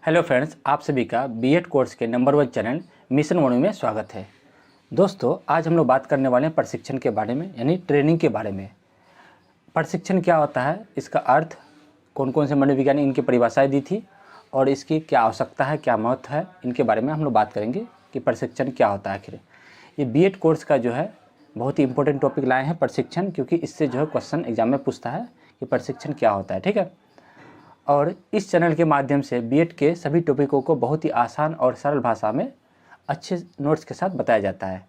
Hello friends, आप सभी का बीएड कोर्स के नंबर 1 चैनल मिशन मोनू में स्वागत है। दोस्तों, आज हम लोग बात करने वाले हैं प्रशिक्षण के बारे में, यानी ट्रेनिंग के बारे में। प्रशिक्षण क्या होता है, इसका अर्थ, कौन कौन से मनोविज्ञानी इनकी परिभाषाएं दी थी और इसकी क्या आवश्यकता है, क्या महत्व है, इनके बारे में हम लोग बात करेंगे कि प्रशिक्षण क्या होता है। आखिर ये बीएड कोर्स का जो है बहुत ही इंपॉर्टेंट टॉपिक लाए हैं प्रशिक्षण, क्योंकि इससे जो है क्वेश्चन एग्जाम में पूछता है कि प्रशिक्षण क्या होता है। ठीक है, और इस चैनल के माध्यम से बीएड के सभी टॉपिकों को बहुत ही आसान और सरल भाषा में अच्छे नोट्स के साथ बताया जाता है।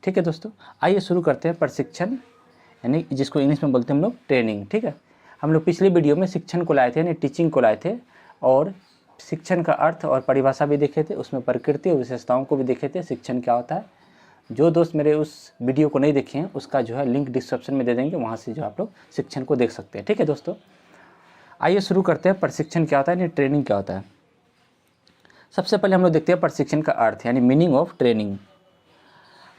ठीक है दोस्तों, आइए शुरू करते हैं। प्रशिक्षण यानी जिसको इंग्लिश में बोलते हैं हम लोग ट्रेनिंग। ठीक है, हम लोग पिछली वीडियो में शिक्षण को लाए थे, यानी टीचिंग को लाए थे, और शिक्षण का अर्थ और परिभाषा भी देखे थे, उसमें प्रकृति और विशेषताओं को भी देखे थे, शिक्षण क्या होता है। जो दोस्त मेरे उस वीडियो को नहीं देखे हैं उसका जो है लिंक डिस्क्रिप्शन में दे देंगे, वहाँ से जो आप लोग शिक्षण को देख सकते हैं। ठीक है दोस्तों, आइए शुरू करते हैं। प्रशिक्षण क्या होता है, यानी ट्रेनिंग क्या होता है। सबसे पहले हम लोग देखते हैं प्रशिक्षण का अर्थ, यानी मीनिंग ऑफ ट्रेनिंग।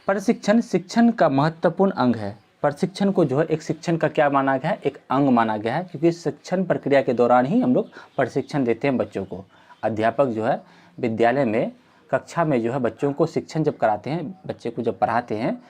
प्रशिक्षण शिक्षण का महत्वपूर्ण अंग है। प्रशिक्षण को जो है एक शिक्षण का क्या माना गया है, एक अंग माना गया है, क्योंकि शिक्षण प्रक्रिया के दौरान ही हम लोग प्रशिक्षण देते हैं बच्चों को। अध्यापक जो है विद्यालय में कक्षा में जो है बच्चों को शिक्षण जब कराते हैं, बच्चे को जब पढ़ाते हैं,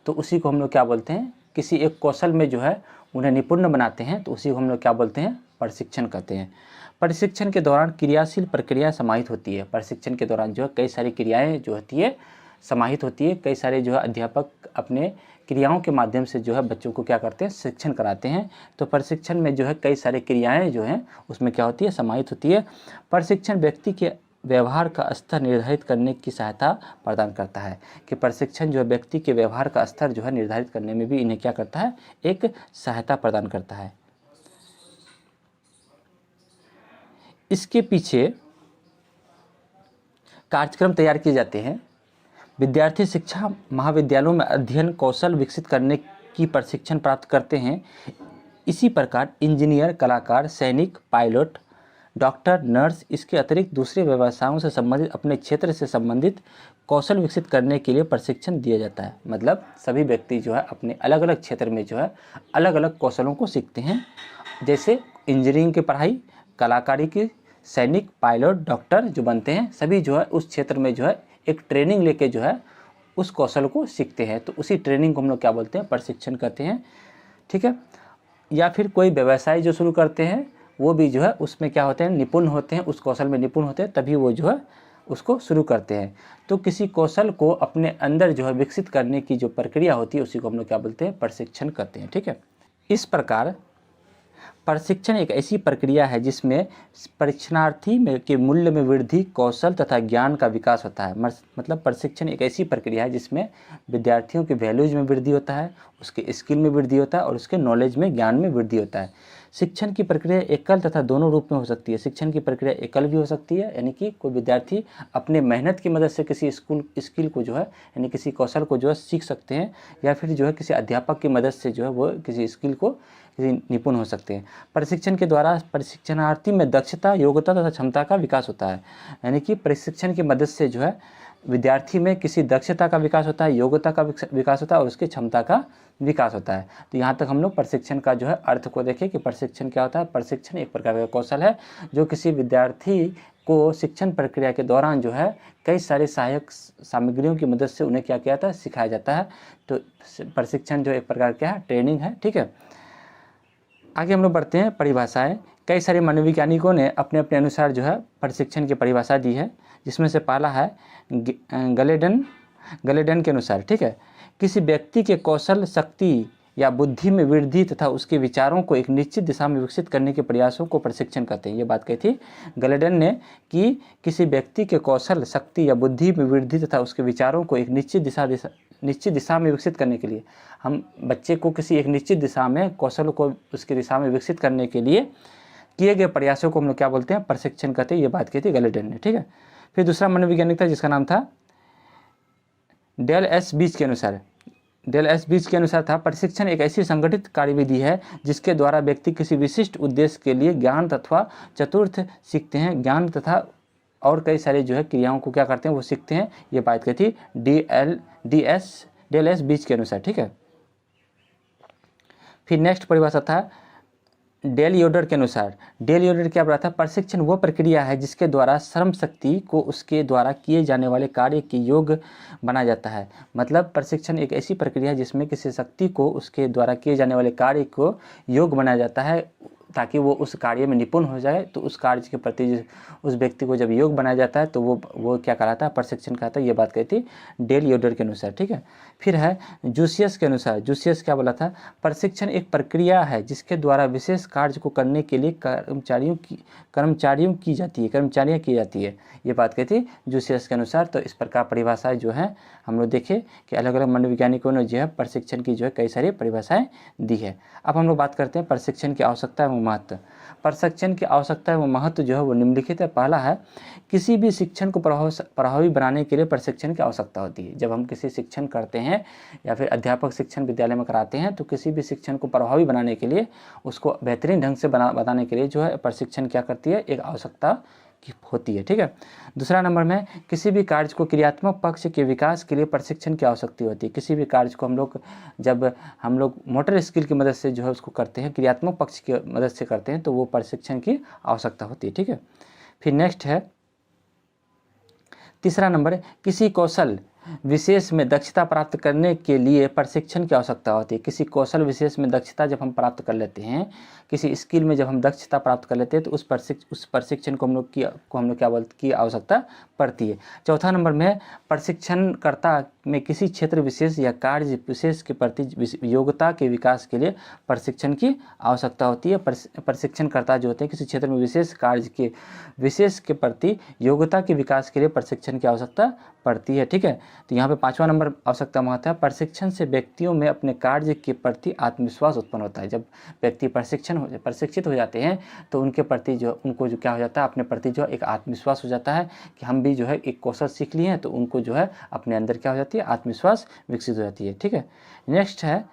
तो उसी को हम लोग क्या बोलते हैं, किसी एक कौशल में जो है उन्हें निपुण बनाते हैं, तो उसी को हम लोग क्या बोलते हैं, प्रशिक्षण कहते हैं। प्रशिक्षण के दौरान क्रियाशील प्रक्रिया समाहित होती है। प्रशिक्षण के दौरान जो है कई सारी क्रियाएं जो होती है समाहित होती है। कई सारे जो है अध्यापक अपने क्रियाओं के माध्यम से जो है बच्चों को क्या करते हैं, शिक्षण कराते हैं। तो प्रशिक्षण में जो है कई सारी क्रियाएं जो हैं उसमें क्या होती है, समाहित होती है। प्रशिक्षण व्यक्ति के व्यवहार का स्तर निर्धारित करने की सहायता प्रदान करता है, कि प्रशिक्षण जो है व्यक्ति के व्यवहार का स्तर जो है निर्धारित करने में भी इन्हें क्या करता है, एक सहायता प्रदान करता है। इसके पीछे कार्यक्रम तैयार किए जाते हैं। विद्यार्थी शिक्षा महाविद्यालयों में अध्ययन कौशल विकसित करने की प्रशिक्षण प्राप्त करते हैं। इसी प्रकार इंजीनियर, कलाकार, सैनिक, पायलट, डॉक्टर, नर्स, इसके अतिरिक्त दूसरे व्यवसायों से संबंधित अपने क्षेत्र से संबंधित कौशल विकसित करने के लिए प्रशिक्षण दिया जाता है। मतलब सभी व्यक्ति जो है अपने अलग अलग क्षेत्र में जो है अलग अलग कौशलों को सीखते हैं। जैसे इंजीनियरिंग की पढ़ाई, कलाकारी की, सैनिक, पायलट, डॉक्टर जो बनते हैं, सभी जो है उस क्षेत्र में जो है एक ट्रेनिंग लेके जो है उस कौशल को सीखते हैं। तो उसी ट्रेनिंग को हम लोग क्या बोलते हैं, प्रशिक्षण कहते हैं। ठीक है, या फिर कोई व्यवसाय जो शुरू करते हैं वो भी जो है उसमें क्या होते हैं, निपुण होते हैं, उस कौशल में निपुण होते हैं, तभी वो जो है उसको शुरू करते हैं। तो किसी कौशल को अपने अंदर जो है विकसित करने की जो प्रक्रिया होती है उसी को हम लोग क्या बोलते हैं, प्रशिक्षण कहते हैं। ठीक है, इस प्रकार प्रशिक्षण एक ऐसी प्रक्रिया है जिसमें परीक्षणार्थी में के मूल्य में वृद्धि, कौशल तथा ज्ञान का विकास होता है। मतलब प्रशिक्षण एक ऐसी प्रक्रिया है जिसमें विद्यार्थियों के वैल्यूज में वृद्धि होता है, उसके स्किल में वृद्धि होता है और उसके नॉलेज में, ज्ञान में वृद्धि होता है। शिक्षण की प्रक्रिया एकल तथा दोनों रूप में हो सकती है। शिक्षण की प्रक्रिया एकल भी हो सकती है, यानी कि कोई विद्यार्थी अपने मेहनत की मदद से किसी स्किल को जो है, यानी किसी कौशल को जो है सीख सकते हैं, या फिर जो है किसी अध्यापक की मदद से जो है वो किसी स्किल को निपुण हो सकते हैं। प्रशिक्षण के द्वारा प्रशिक्षणार्थी में दक्षता, योग्यता तथा क्षमता का विकास होता है। यानी कि प्रशिक्षण की मदद से जो है विद्यार्थी में किसी दक्षता का विकास होता है, योग्यता का विकास होता है और उसकी क्षमता का विकास होता है। तो यहाँ तक हम लोग प्रशिक्षण का जो है अर्थ को देखें कि प्रशिक्षण क्या होता है। प्रशिक्षण एक प्रकार का कौशल है जो किसी विद्यार्थी को शिक्षण प्रक्रिया के दौरान जो है कई सारे सहायक सामग्रियों की मदद से उन्हें क्या किया जाता है, सिखाया जाता है। तो प्रशिक्षण जो एक प्रकार क्या है, ट्रेनिंग है। ठीक है, आगे हम लोग बढ़ते हैं। परिभाषाएं, कई सारे मनोवैज्ञानिकों ने अपने अपने अनुसार जो है प्रशिक्षण की परिभाषा दी है, जिसमें से पहला है गलेडन के अनुसार। ठीक है, किसी व्यक्ति के कौशल, शक्ति या बुद्धि में वृद्धि तथा उसके विचारों को एक निश्चित दिशा में विकसित करने के प्रयासों को प्रशिक्षण कहते हैं। ये बात कही थी गलेडन ने कि किसी व्यक्ति के कौशल, शक्ति या बुद्धि में वृद्धि तथा उसके विचारों को एक निश्चित दिशा में विकसित करने के लिए, हम बच्चे को किसी एक निश्चित दिशा में कौशल को उसकी दिशा में विकसित करने के लिए किए गए प्रयासों को हम लोग क्या बोलते हैं, प्रशिक्षण कहते हैं। ये बात कही थी गलेडन ने। ठीक है, फिर दूसरा मनोवैज्ञानिक था जिसका नाम था डेल एस बीच के अनुसार था, प्रशिक्षण एक ऐसी संगठित कार्यविधि है जिसके द्वारा व्यक्ति किसी विशिष्ट उद्देश्य के लिए ज्ञान तथा चतुर्थ सीखते हैं। ज्ञान तथा और कई सारे जो है क्रियाओं को क्या करते हैं, वो सीखते हैं। ये बात कही थी डेल एस बीच के अनुसार। ठीक है, फिर नेक्स्ट परिभाषा था डेल योडर के अनुसार, डेल योडर क्या बोला था, प्रशिक्षण वह प्रक्रिया है जिसके द्वारा श्रम शक्ति को उसके द्वारा किए जाने वाले कार्य के योग्य बनाया जाता है। मतलब प्रशिक्षण एक ऐसी प्रक्रिया है जिसमें किसी शक्ति को उसके द्वारा किए जाने वाले कार्य को योग्य बनाया जाता है ताकि वो उस कार्य में निपुण हो जाए। तो उस कार्य के प्रति उस व्यक्ति को जब योग बनाया जाता है तो वो क्या कहलाता है, प्रशिक्षण कहता है। ये बात कहती डेल योडर के अनुसार, ठीक है। फिर है जूसियस के अनुसार, जूसियस क्या बोला था, प्रशिक्षण एक प्रक्रिया है जिसके द्वारा विशेष कार्य को करने के लिए कर्मचारियाँ की जाती है। ये बात कहती जूसियस के अनुसार। तो इस प्रकार परिभाषाएं जो हैं हम लोग देखें कि अलग अलग मनोवैज्ञानिकों ने जो है प्रशिक्षण की जो है कई सारी परिभाषाएं दी है। अब हम लोग बात करते हैं प्रशिक्षण की आवश्यकता एवं महत्व। प्रशिक्षण की आवश्यकता एवं महत्व जो है वो निम्नलिखित है। पहला है, किसी भी शिक्षण को प्रभावी बनाने के लिए प्रशिक्षण की आवश्यकता होती है। जब हम किसी शिक्षण करते हैं या फिर अध्यापक शिक्षण विद्यालय में कराते हैं तो किसी भी शिक्षण को प्रभावी बनाने के लिए, उसको बेहतरीन ढंग से बताने के लिए जो है प्रशिक्षण क्या करती है, एक आवश्यकता की होती है, ठीक है। दूसरा नंबर में, किसी भी कार्य को क्रियात्मक पक्ष के विकास के लिए प्रशिक्षण की आवश्यकता होती है। किसी भी कार्य को जब हम लोग मोटर स्किल की मदद से जो है उसको करते हैं, क्रियात्मक पक्ष की मदद से करते हैं, तो वो प्रशिक्षण की आवश्यकता होती है, ठीक है। फिर नेक्स्ट है तीसरा नंबर, किसी कौशल विशेष में दक्षता प्राप्त करने के लिए प्रशिक्षण की आवश्यकता होती है। किसी कौशल विशेष में दक्षता जब हम प्राप्त कर लेते हैं, किसी स्किल में जब हम दक्षता प्राप्त कर लेते हैं तो उस प्रशिक्षण को हम लोग क्या बोलते की आवश्यकता पड़ती है। चौथा नंबर में, प्रशिक्षणकर्ता में किसी क्षेत्र विशेष या कार्य विशेष के प्रति योग्यता के विकास के लिए प्रशिक्षण की आवश्यकता होती है। प्रशिक्षणकर्ता जो होते हैं किसी क्षेत्र में विशेष कार्य के विशेष के प्रति योग्यता के विकास के लिए प्रशिक्षण की आवश्यकता पड़ती है, ठीक है। तो यहाँ पे पांचवा नंबर आवश्यकता महत्व है, प्रशिक्षण से व्यक्तियों में अपने कार्य के प्रति आत्मविश्वास उत्पन्न होता है। जब व्यक्ति प्रशिक्षित हो जाते हैं तो उनके प्रति उनको क्या हो जाता है, अपने प्रति जो एक आत्मविश्वास हो जाता है कि हम भी जो है एक कौशल सीख लिए हैं, तो उनको जो है अपने अंदर क्या हो जाती है, आत्मविश्वास विकसित हो जाती है, ठीक है। नेक्स्ट है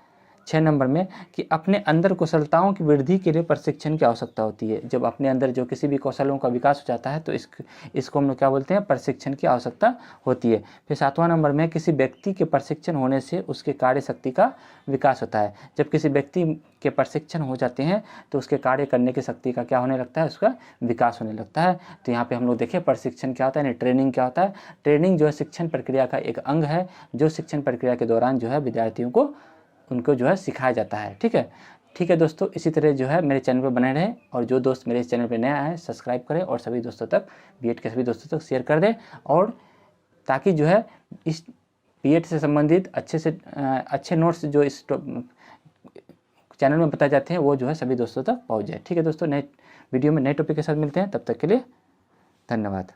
6 नंबर में कि अपने अंदर कुशलताओं की वृद्धि के लिए प्रशिक्षण की आवश्यकता होती है। जब अपने अंदर जो किसी भी कौशलों का विकास हो जाता है तो इसको हम लोग क्या बोलते हैं, प्रशिक्षण की आवश्यकता होती है। फिर 7वां नंबर में, किसी व्यक्ति के प्रशिक्षण होने से उसके कार्य शक्ति का विकास होता है। जब किसी व्यक्ति के प्रशिक्षण हो जाते हैं तो उसके कार्य करने की शक्ति का क्या होने लगता है, उसका विकास होने लगता है। तो यहाँ पे हम लोग देखें प्रशिक्षण क्या होता है, यानी ट्रेनिंग क्या होता है। ट्रेनिंग जो है शिक्षण प्रक्रिया का एक अंग है, जो शिक्षण प्रक्रिया के दौरान जो है विद्यार्थियों को उनको जो है सिखाया जाता है, ठीक है दोस्तों। इसी तरह जो है मेरे चैनल पर बने रहें, और जो दोस्त मेरे इस चैनल पर नया है सब्सक्राइब करें और सभी दोस्तों तक, बीएड के सभी दोस्तों तक शेयर कर दें, और ताकि जो है इस बीएड से संबंधित अच्छे नोट्स जो इस चैनल में बताए जाते हैं वो जो है सभी दोस्तों तक पहुँच जाए, ठीक है दोस्तों। नए वीडियो में नए टॉपिक के साथ मिलते हैं, तब तक के लिए धन्यवाद।